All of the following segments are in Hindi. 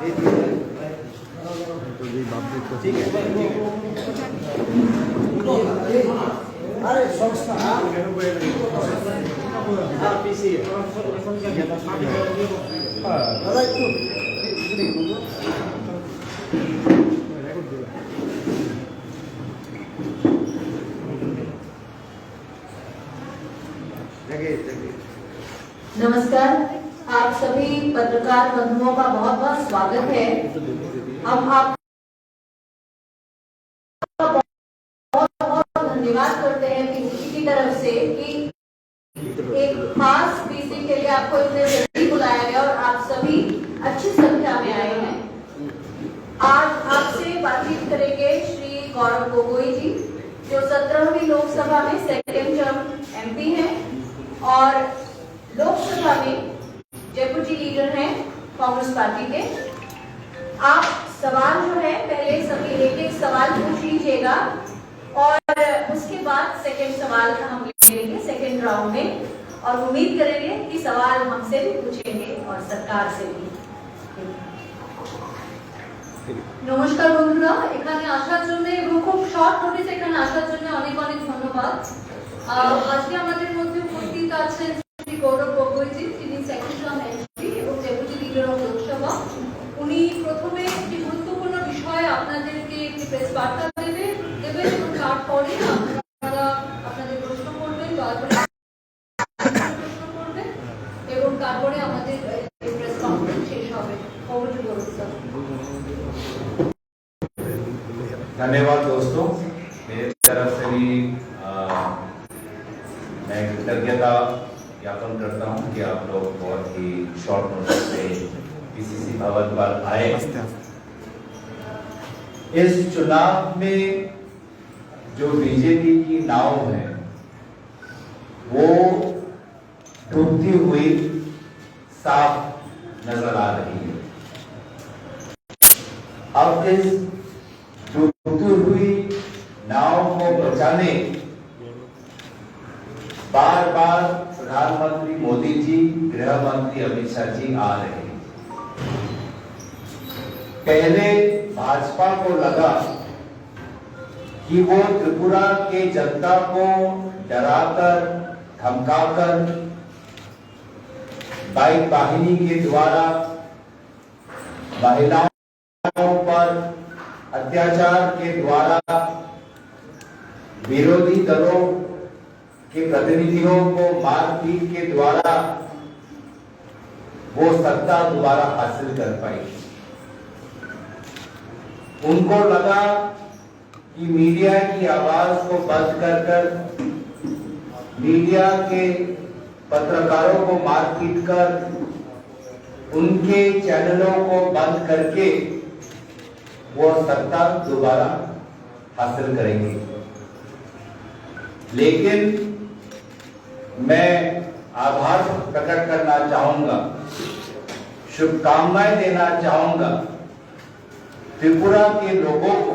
ठीक है। अरे संस्था पीसी नमस्कार, आप सभी पत्रकार बंधुओं का बहुत बहुत स्वागत है। हम आपका बहुत बहुत धन्यवाद करते हैं पीसीसी की तरफ से कि एक खास पीसी के लिए आपको इतने जल्दी बुलाया गया और आप सभी अच्छी संख्या में आए हैं। आज आपसे बातचीत करेंगे श्री गौरव गोगोई जी, जो 17वीं लोकसभा में सेकेंड टर्म एमपी हैं और लोकसभा में जयपुर लीडर हैं कांग्रेस पार्टी के। आप सवाल जो है पहले सभी एक एक सवाल पूछ लीजिएगा और उसके बाद सेकंड सवाल हम लेंगे सेकंड राउंड में और उम्मीद करेंगे कि सवाल हमसे भी पूछेंगे और सरकार से भी। নমস্কার বন্ধুরা, এখানে আসার জন্য এবং খুব শর্ট নোটিস এখানে আসার জন্য অনেক অনেক ধন্যবাদ। আজকে আমাদের মধ্যে উপস্থিত আছেন শ্রী গৌরব গগৈজি, যিনি সেকেন্ড টার্ম এমপি এবং ডেপুটি লিডার অফ লোকসভা। উনি প্রথমে একটি গুরুত্বপূর্ণ বিষয়ে আপনাদেরকে একটি প্রেস বার্তা দেবেন এবং তারপরে আপনারা আপনাদের প্রশ্ন করবেন, দয়া করে প্রশ্ন করবেন এবং তারপরে আমাদের প্রেস কনফারেন্স শেষ হবে। धन्यवाद दोस्तों, मेरी तरफ से भी मैं कृतज्ञता ज्ञापन करता हूं कि आप लोग बहुत ही शॉर्ट नोटिस से पीसीसी भवन पर आए। इस चुनाव में जो बीजेपी की नाव है वो डूबती हुई साफ नजर आ रही है। अब इस डूबती हुई नाव को बचाने बार बार प्रधानमंत्री मोदी जी, गृह मंत्री अमित शाह जी आ रहे हैं। पहले भाजपा को लगा कि वो त्रिपुरा के जनता को डराकर धमकाकर बाइक वाहिनी के द्वारा महिलाओं पर अत्याचार के द्वारा विरोधी दलों के प्रतिनिधियों को मारपीट के द्वारा वो सत्ता दोबारा हासिल कर पाई। उनको लगा कि मीडिया की आवाज को बंद कर मीडिया के पत्रकारों को मारपीट कर उनके चैनलों को बंद करके वो सत्ता दोबारा हासिल करेंगे। लेकिन मैं आभार प्रकट करना चाहूंगा, शुभकामनाएं देना चाहूंगा त्रिपुरा के लोगों को,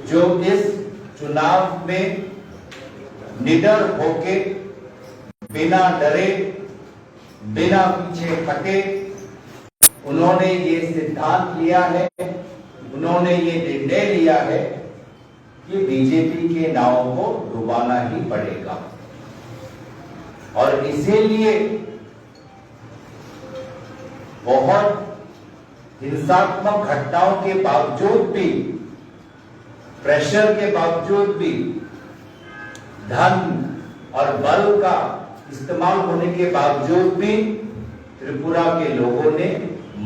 जो इस चुनाव में निडर होके बिना डरे बिना पीछे हटे उन्होंने ये सिद्धांत लिया है, उन्होंने ये निर्णय लिया है कि बीजेपी के नाव को डुबाना ही पड़ेगा। और इसीलिए बहुत हिंसात्मक घटनाओं के बावजूद भी, प्रेशर के बावजूद भी, धन और बल का इस्तेमाल होने के बावजूद भी त्रिपुरा के लोगों ने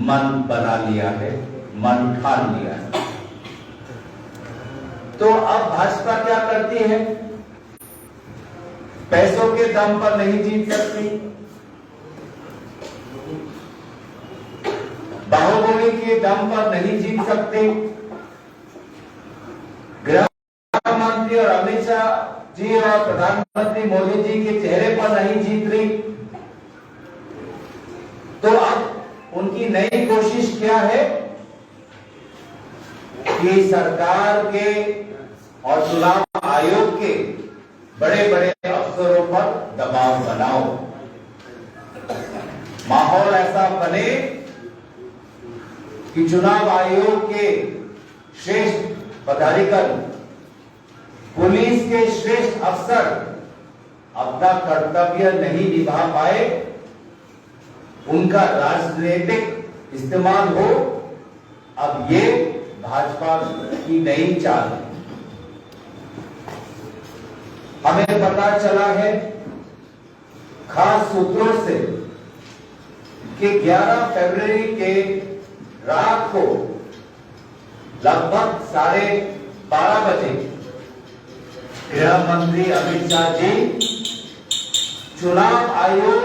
मन बना लिया है, मन ठान लिया है। तो अब भाजपा क्या करती है? पैसों के दम पर नहीं जीत सकती, बाहुबली के दम पर नहीं जीत सकते, गृह मंत्री और अमित शाह जी और प्रधानमंत्री मोदी जी के चेहरे पर नहीं जीत रही। तो अब उनकी नई कोशिश क्या है कि सरकार के और चुनाव आयोग के बड़े बड़े अफसरों पर दबाव बनाओ, माहौल ऐसा बने कि चुनाव आयोग के श्रेष्ठ पदाधिकारी, पुलिस के श्रेष्ठ अफसर अपना कर्तव्य नहीं निभा पाए, उनका राजनीतिक इस्तेमाल हो। अब ये भाजपा की नई चाल है। हमें पता चला है खास सूत्रों से कि 11 फरवरी के रात को लगभग 12:30 बजे गृह मंत्री अमित शाह जी चुनाव आयोग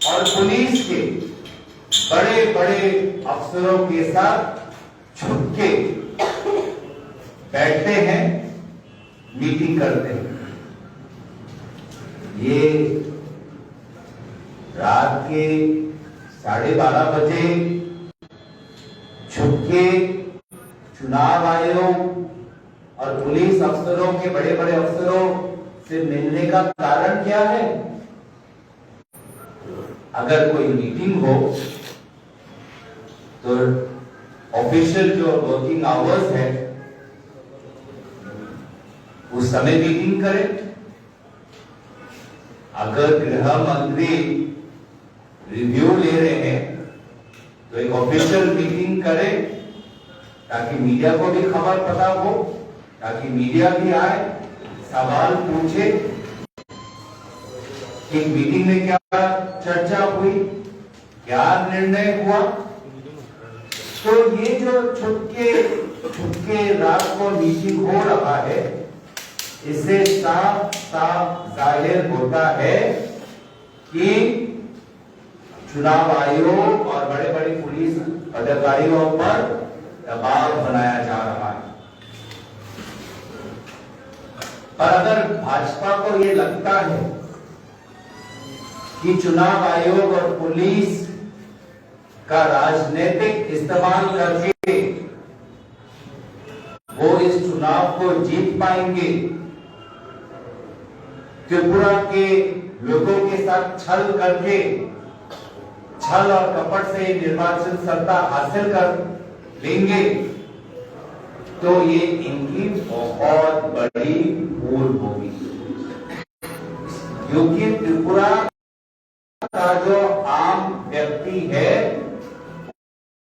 और पुलिस के बड़े बड़े अफसरों के साथ छुपके बैठते हैं, मीटिंग करते हैं। ये रात के 12:30 बजे छुपके चुनाव आयोग और पुलिस अफसरों के बड़े बड़े अफसरों से मिलने का कारण क्या है? अगर कोई मीटिंग हो तो ऑफिशियल जो वर्किंग आवर्स है उस समय मीटिंग करें। अगर गृह मंत्री रिव्यू ले रहे हैं तो एक ऑफिशियल मीटिंग करें ताकि मीडिया को भी खबर पता हो, ताकि मीडिया भी आए, सवाल पूछे कि मीटिंग में क्या चर्चा हुई, क्या निर्णय हुआ। तो ये जो छुपके रात को मीटिंग हो रहा है, इससे साफ साफ जाहिर होता है कि चुनाव आयोग और बड़े बड़े पुलिस अधिकारियों पर दबाव बनाया जा रहा है। पर अगर भाजपा को ये लगता है कि चुनाव आयोग और पुलिस का राजनीतिक इस्तेमाल करके वो इस चुनाव को जीत पाएंगे, त्रिपुरा के लोगों के साथ छल करके, छल और कपट से निर्वाचन सत्ता हासिल कर लेंगे, तो ये इनकी बहुत बड़ी भूल होगी। क्योंकि त्रिपुरा का जो आम व्यक्ति है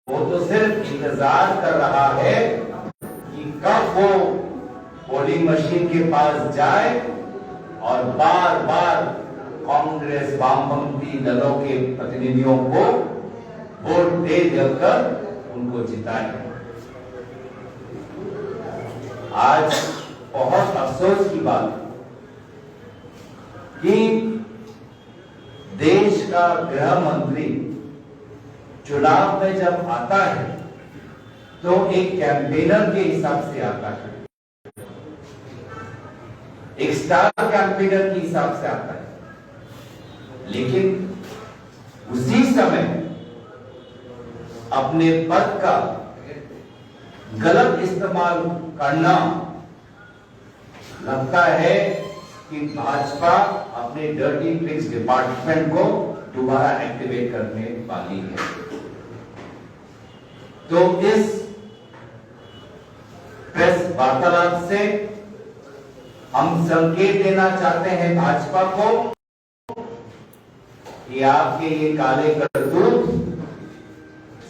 वो तो सिर्फ इंतजार कर रहा है कि कब वो पोलिंग मशीन के पास जाए और बार बार कांग्रेस वामपंथी दलों के प्रतिनिधियों को वोट दे देकर उनको जिताए। आज बहुत अफसोस की बात कि देश का गृह मंत्री चुनाव में जब आता है तो एक कैंपेनर के हिसाब से आता है, एक स्टार कैंपेनर के हिसाब से आता है, लेकिन उसी समय अपने पद का गलत इस्तेमाल करना लगता है कि भाजपा अपने डर्टी ट्रिक्स डिपार्टमेंट को दोबारा एक्टिवेट करने वाली है। तो इस प्रेस वार्तालाप से हम संकेत देना चाहते हैं भाजपा को कि आपके ये काले करतूत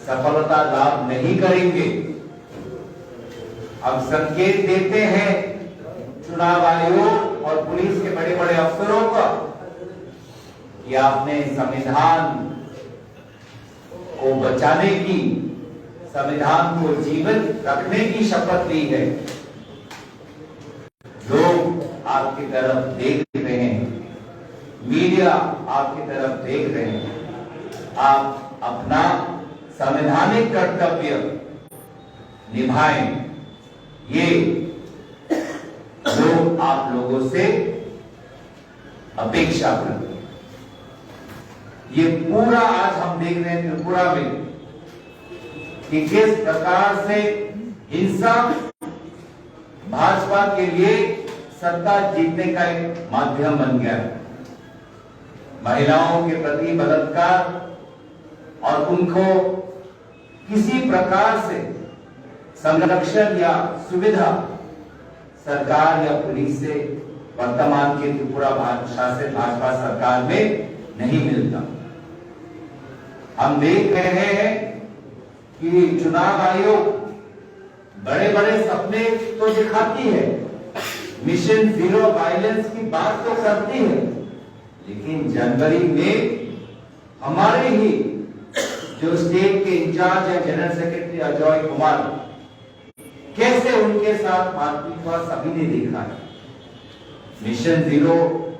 सफलता लाभ नहीं करेंगे। हम संकेत देते हैं चुनाव आयोग और पुलिस के बड़े बड़े अफसरों को कि आपने संविधान को बचाने की, संविधान को जीवित रखने की शपथ ली है। लोग आपकी तरफ देख रहे हैं, मीडिया आपकी तरफ देख रहे हैं। आप अपना संवैधानिक कर्तव्य निभाएं, ये लोग आप लोगों से अपेक्षा करते हैं। ये पूरा आज हम देख रहे हैं त्रिपुरा में कि किस प्रकार से हिंसा भाजपा के लिए सत्ता जीतने का एक माध्यम बन गया है। महिलाओं के प्रति बलात्कार और उनको किसी प्रकार से संरक्षण या सुविधा सरकार या पुलिस से वर्तमान के त्रिपुरा शासित भाजपा सरकार में नहीं मिलता। हम देख रहे हैं कि चुनाव आयोग बड़े बड़े सपने तो दिखाती है, मिशन जीरो वायलेंस की बात तो करती है, लेकिन जनवरी में हमारे ही जो स्टेट के इंचार्ज है जनरल सेक्रेटरी अजय कुमार, कैसे उनके साथ मारपीट हुआ सभी ने देखा है। मिशन जीरो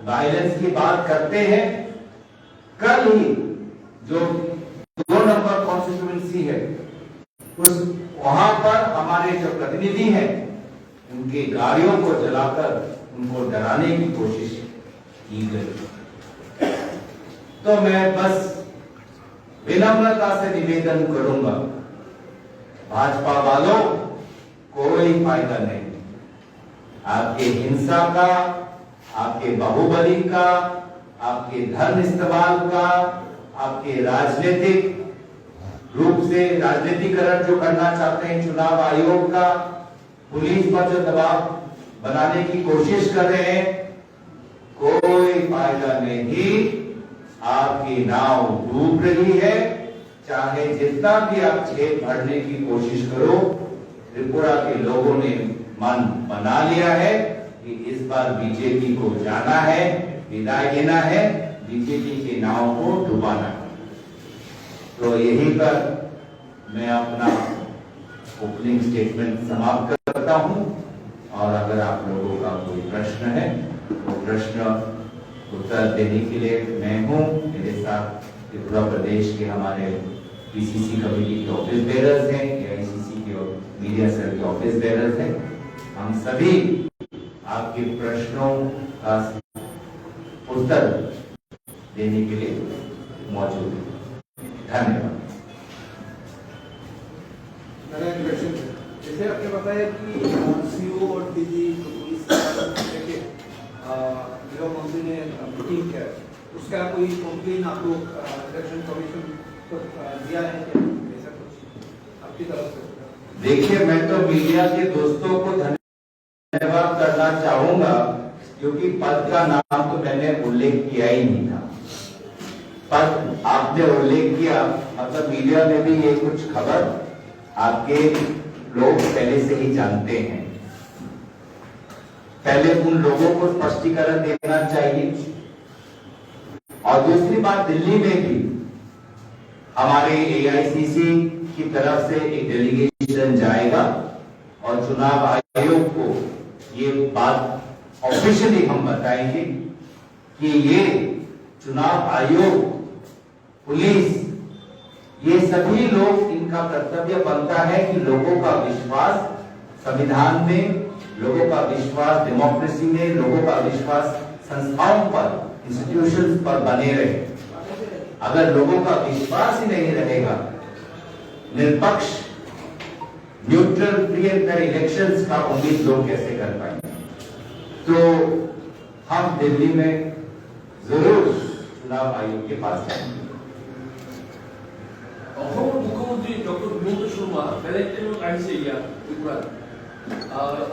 वायलेंस की बात करते हैं, कल ही जो 2 नंबर कॉन्स्टिट्यूएंसी है उस वहां पर हमारे जो प्रतिनिधि हैं उनके गाड़ियों को जलाकर उनको डराने की कोशिश की गई। तो मैं बस विनम्रता से निवेदन करूंगा, भाजपा वालों कोई फायदा नहीं आपके हिंसा का, आपके बाहुबली का, आपके धन इस्तेमाल का, आपके राजनीतिक रूप से राजनीतिकरण जो करना चाहते हैं चुनाव आयोग का, पुलिस पर जो दबाव बनाने की कोशिश कर रहे हैं, कोई फायदा नहीं। आपकी नाव डूब रही है, चाहे जितना भी आप छेद भरने की कोशिश करो, त्रिपुरा के लोगों ने मन बना लिया है कि इस बार बीजेपी को जाना है, विदाई देना है, बीजेपी के नाव को डुबाना है। तो यही पर मैं अपना ओपनिंग स्टेटमेंट समाप्त करता हूं, और अगर आप लोगों का कोई प्रश्न है वो प्रश्न उत्तर देने के लिए मैं हूं। मेरे साथ त्रिपुरा प्रदेश के हमारे पीसीसी कमेटी के ऑफिस बेरर्स हैं, एआईसीसी के मीडिया सेल के ऑफिस बेरर्स हैं। हम सभी आपके प्रश्नों का उत्तर देने के लिए मौजूद हैं। धन्यवाद। मेरा एक क्वेश्चन है, जैसे आपने बताया कि सीओ और डीजी पुलिस के गृह मंत्री ने मीटिंग किया, उसका कोई कंप्लेन आप लोग इलेक्शन कमीशन को दिया है क्या, ऐसा कुछ आपकी तरफ से? देखिए, मैं तो मीडिया के दोस्तों को धन्यवाद करना चाहूंगा, क्योंकि पद का नाम तो मैंने उल्लेख किया ही नहीं था। पद आपने उल्लेख किया, मतलब मीडिया में भी ये कुछ खबर आपके लोग पहले से ही जानते हैं। पहले उन लोगों को स्पष्टीकरण देना चाहिए। और दूसरी बात, दिल्ली में भी हमारे एआईसीसी की तरफ से एक डेलीगेशन जाएगा और चुनाव आयोग को ये बात ऑफिशियली हम बताएंगे कि ये चुनाव आयोग, पुलिस, ये सभी लोग, इनका कर्तव्य बनता है कि लोगों का विश्वास संविधान में, लोगों का विश्वास डेमोक्रेसी में, लोगों का विश्वास संस्थाओं पर, इंस्टीट्यूशंस पर बने रहे। अगर लोगों का विश्वास ही नहीं रहेगा, निष्पक्ष, neutral, free and fair elections का उम्मीद लोग कैसे कर पाएंगे? तो हम दिल्ली में जरूर चुनाव आयोग के पास जाएंगे। মুখ্যমন্ত্রী ডক্টর হিমন্ত শর্মা বেলেগ টাইমত আহিছে ইয়াত ত্ৰিপুৰাত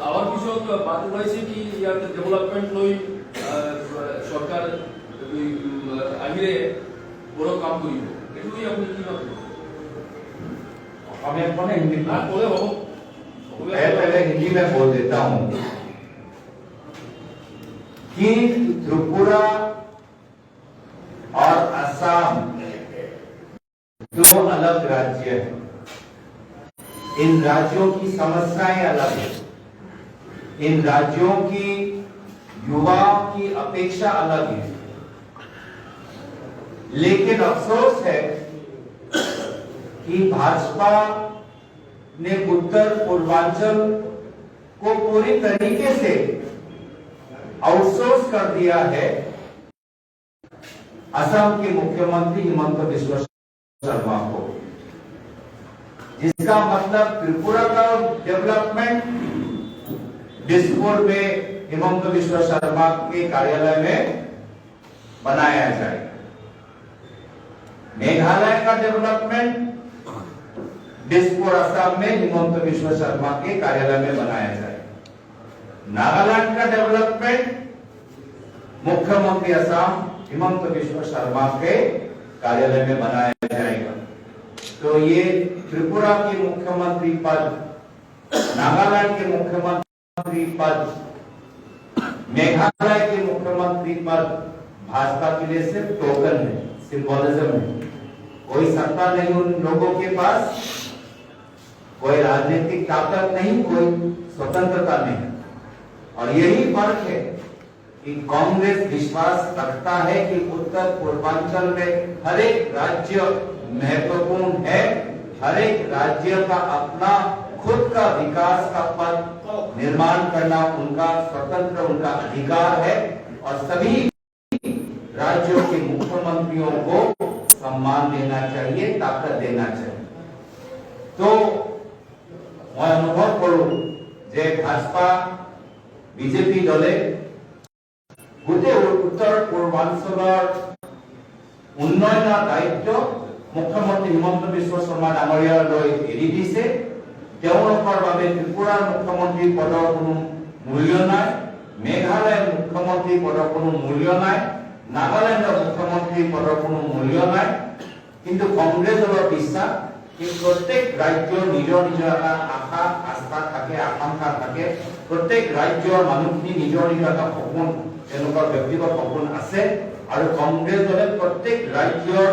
আৱাৰ পিছত বাদ ওলাইছে কি ইয়াত ডেভেলপমেণ্ট লৈ চৰকাৰ আহিলে বড় কাম কৰিব, এইটো আপুনি কি ভাবে? हमें अपने हिंदी में बोले हो मैं पहले हिंदी में बोल देता हूं कि त्रिपुरा और असम दो अलग राज्य हैं। इन राज्यों की समस्याएं अलग हैं, इन राज्यों की युवाओं की अपेक्षा अलग है। लेकिन अफसोस है कि भाजपा ने उत्तर पूर्वांचल को पूरी तरीके से आउटसोर्स कर दिया है असम के मुख्यमंत्री हिमंत बिश्व शर्मा को, जिसका मतलब त्रिपुरा का डेवलपमेंट दिसपुर में हिमंत बिश्व शर्मा के कार्यालय में बनाया जाए, मेघालय का डेवलपमेंट दिसपुर असम में हिमंत बिश्व शर्मा के कार्यालय में बनाया जाए। नागालैंड का डेवलपमेंट मुख्यमंत्री असम हिमंत बिश्व शर्मा के कार्यालय में बनाया जाएगा। तो ये त्रिपुरा के मुख्यमंत्री पद, नागालैंड के मुख्यमंत्री पद, मेघालय के मुख्यमंत्री पद भाजपा के लिए सिर्फ टोकन है, सिंबोलिज्म है। कोई सत्ता नहीं उन लोगों के पास, कोई राजनीतिक ताकत नहीं, कोई स्वतंत्रता नहीं। और यही फर्क है कि कांग्रेस विश्वास रखता है कि उत्तर पूर्वांचल में हर एक राज्य महत्वपूर्ण है, हर एक राज्य का अपना खुद का विकास का पथ निर्माण करना उनका स्वतंत्र, उनका अधिकार है। और सभी राज्यों के मुख्यमंत्रियों को सम्मान देना चाहिए, ताकत देना चाहिए। तो मैं अनुभव करूं जे भाजपा बीजेपी दले गोटे उत्तर पूर्वांचल उन्नयन दायित्व मुख्यमंत्री हिमंत बिश्व शर्मा डांगरिया एरि दिसे। त्रिपुरा मुख्यमंत्री पदर कोनो मूल्य नाय, मेघालय मुख्यमंत्री पदर कोनो मूल्य नाय, नागालैंड मुख्यमंत्री पदर कोनो मूल्य नाय। किंतु कांग्रेस বিশ্বাস कि प्रत्येक राज्य निजर निजर आशा आस्था থাকে, आकांक्षा থাকে। प्रत्येक राज्य मानुखिनि निजर निजर सपन, তেওঁলোকৰ ব্যক্তিগত সপোন আছে। আৰু কংগ্ৰেছ দলে प्रत्येक राज्यर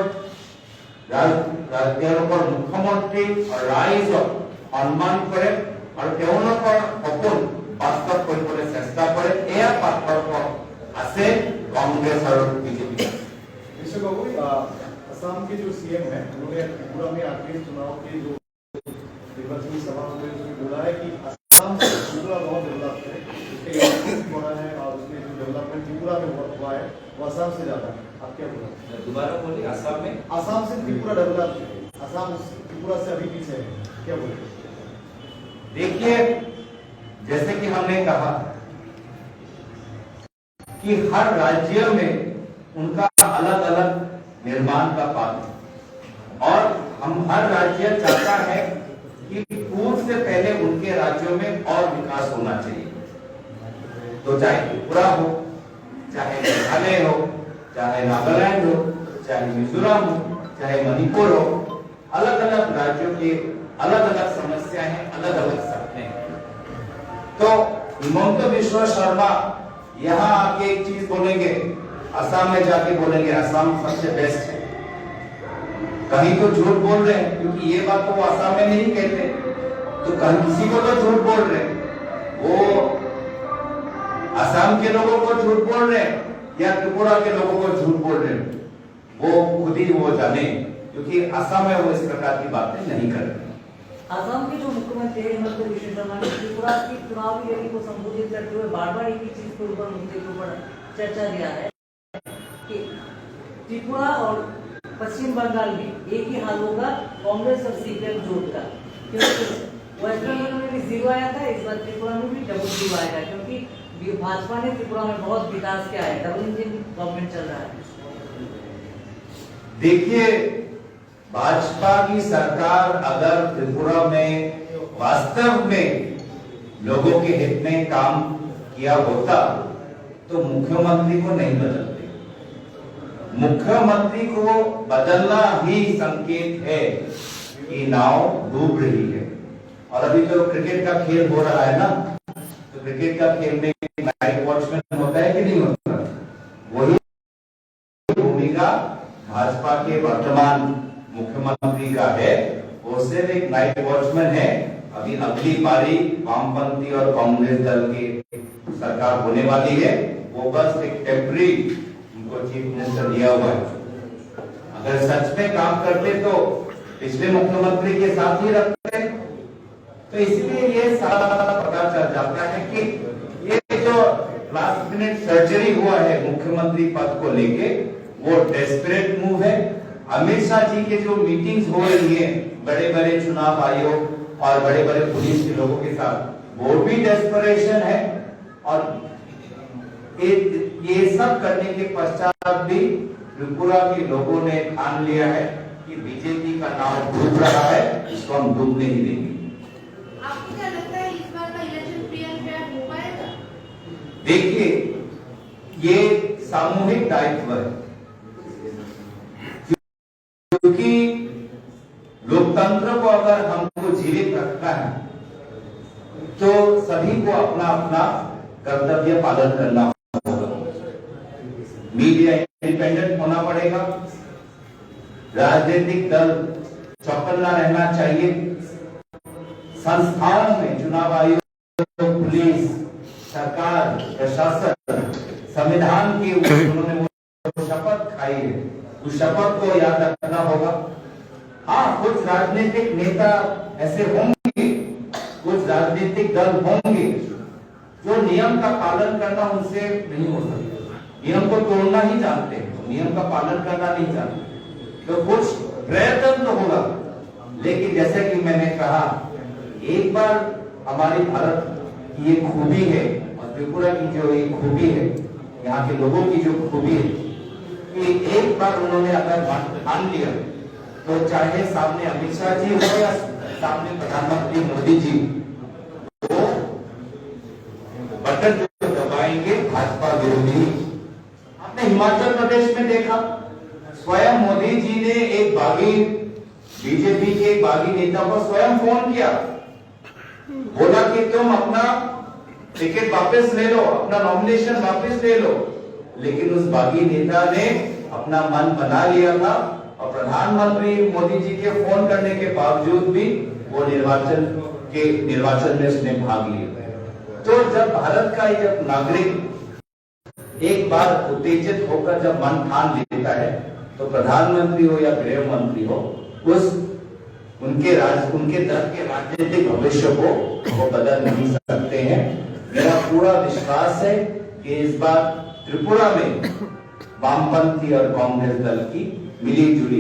তেওঁলোকৰ মুখ্যমন্ত্ৰী ৰাইজক সন্মান কৰে আৰু তেওঁলোকৰ সপোন বাস্তৱ কৰিবলৈ চেষ্টা কৰে। এয়া পাৰ্থক্য আছে कांग्रेस और बीजेपी। विश्व बाबू, असम के जो सीएम है उन्होंने त्रिपुरा में आखिरी चुनाव के जो निर्वाचन सभा में बोला है कि असम त्रिपुरा बहुत डेवलप है, उसके बड़ा है और उसमें जो डेवलपमेंट त्रिपुरा में हुआ है वो असम से ज्यादा है। आप क्या बोला? दोबारा बोलिए। असम में, असम से त्रिपुरा डेवलप है, असम त्रिपुरा से अभी पीछे है, क्या बोले? देखिए, जैसे कि हमने कहा कि हर राज्य में उनका अलग अलग निर्माण का पात्र, और हम हर राज्य चाहता है कि पूर्व से पहले उनके राज्यों में और विकास होना चाहिए। तो चाहे त्रिपुरा हो, चाहे मेघालय हो, चाहे नागालैंड हो, चाहे मिजोरम हो, चाहे मणिपुर हो, अलग अलग राज्यों की अलग अलग समस्याएं हैं, अलग अलग सपने हैं। तो हिमंत बिश्व शर्मा यहाँ आके एक चीज बोलेंगे, असम में जाके बोलेंगे असम सबसे बेस्ट है। कहीं तो झूठ बोल रहे हैं, क्योंकि ये बात तो वो असम में नहीं कहते, तो कहीं किसी को तो झूठ बोल रहे हैं। वो असम के लोगों को झूठ बोल रहे हैं या त्रिपुरा के लोगों को झूठ बोल रहे हैं, वो खुद ही वो जाने, क्योंकि असम में वो इस प्रकार की बातें नहीं करते। असम के जो मुख्यमंत्री हिमंत बिश्व शर्मा ने त्रिपुरा की चुनावी रैली को संबोधित करते हुए बार-बार एक ही चीज के ऊपर, मुद्दे के ऊपर चर्चा किया है कि त्रिपुरा और पश्चिम बंगाल में एक ही हाल होगा कांग्रेस और सीपीएम जोड़ का, क्योंकि वेस्ट बंगाल में भी 0 आया था, इस बार त्रिपुरा में भी डबल 0 आएगा, क्योंकि भाजपा ने त्रिपुरा में बहुत विकास किया है, डबल इंजन गवर्नमेंट चल रहा है। देखिए, भाजपा की सरकार अगर त्रिपुरा में वास्तव में लोगों के हित में काम किया होता तो मुख्यमंत्री को नहीं बदलते। मुख्यमंत्री को बदलना ही संकेत है कि नाव डूब रही है। और अभी तो क्रिकेट का खेल हो रहा है ना, तो क्रिकेट का खेल में नाइट वॉचमैन होता है कि नहीं होता? वही भूमिका भाजपा के वर्तमान मुख्यमंत्री का है। वो सिर्फ एक नाइट वॉचमैन है। अभी अगली पारी वामपंथी और कांग्रेस दल की सरकार होने वाली है, वो बस एक टेम्पररी उनको चीफ मिनिस्टर दिया हुआ है। अगर सच में काम करते तो पिछले मुख्यमंत्री के साथ ही रखते। तो इसलिए ये सारा पता चल जाता है कि ये जो लास्ट मिनट सर्जरी हुआ है मुख्यमंत्री पद को लेके, वो डेस्परेट मूव है। अमित शाह जी के जो मीटिंग्स हो रही है बड़े बड़े चुनाव आयोग और बड़े बड़े पुलिस के लोगों के साथ, वो भी डेस्परेशन है। और ये सब करने के पश्चात भी त्रिपुरा के लोगों ने ठान लिया है कि बीजेपी का नाम डूब रहा है। उसको हम डूबने ही देंगे। आपको क्या लगता है इस बार का इलेक्शन फ्री एंड फेयर हो पाएगा? देखिए, ये सामूहिक दायित्व है, क्योंकि लोकतंत्र को अगर हमको जीवित रखना है तो सभी को अपना अपना कर्तव्य पालन करना होगा। मीडिया इंडिपेंडेंट होना पड़ेगा, राजनीतिक दल चौकन्ना रहना चाहिए, संस्थाओं में चुनाव आयोग, पुलिस, सरकार, प्रशासन, संविधान की उन्होंने वो शपथ खाई है, उस शपथ को याद रखना होगा। हाँ, कुछ राजनीतिक नेता ऐसे होंगे, कुछ राजनीतिक दल होंगे जो नियम का पालन करना उनसे नहीं हो सकता, नियम को तोड़ना ही जानते हैं, नियम का पालन करना नहीं जानते, तो कुछ प्रयत्न तो होगा। लेकिन जैसे कि मैंने कहा, एक बार हमारी भारत की ये खूबी है और त्रिपुरा की जो एक खूबी है, यहाँ के लोगों की जो खूबी है कि एक बार उन्होंने अगर ठान लिया तो चाहे सामने अमित शाह जी हो या सामने प्रधानमंत्री मोदी जी, वो बटन जो दबाएंगे भाजपा विरोधी। आपने हिमाचल प्रदेश में देखा, स्वयं मोदी जी ने एक बागी बीजेपी के एक बागी नेता को स्वयं फोन किया, बोला कि तुम अपना टिकट वापस ले लो, अपना नॉमिनेशन वापस ले लो। लेकिन उस बागी नेता ने अपना मन बना लिया था और प्रधानमंत्री मोदी जी के फोन करने के बावजूद भी वो निर्वाचन में उसने भाग लिया। तो जब भारत का एक नागरिक एक बार उत्तेजित होकर जब मन ठान लेता है तो प्रधानमंत्री हो या गृह मंत्री हो, उनके दल के राजनीतिक भविष्य को वो बदल नहीं सकते हैं। मेरा पूरा विश्वास है कि इस बार त्रिपुरा में वामपंथी और कांग्रेस दल की मिली जुली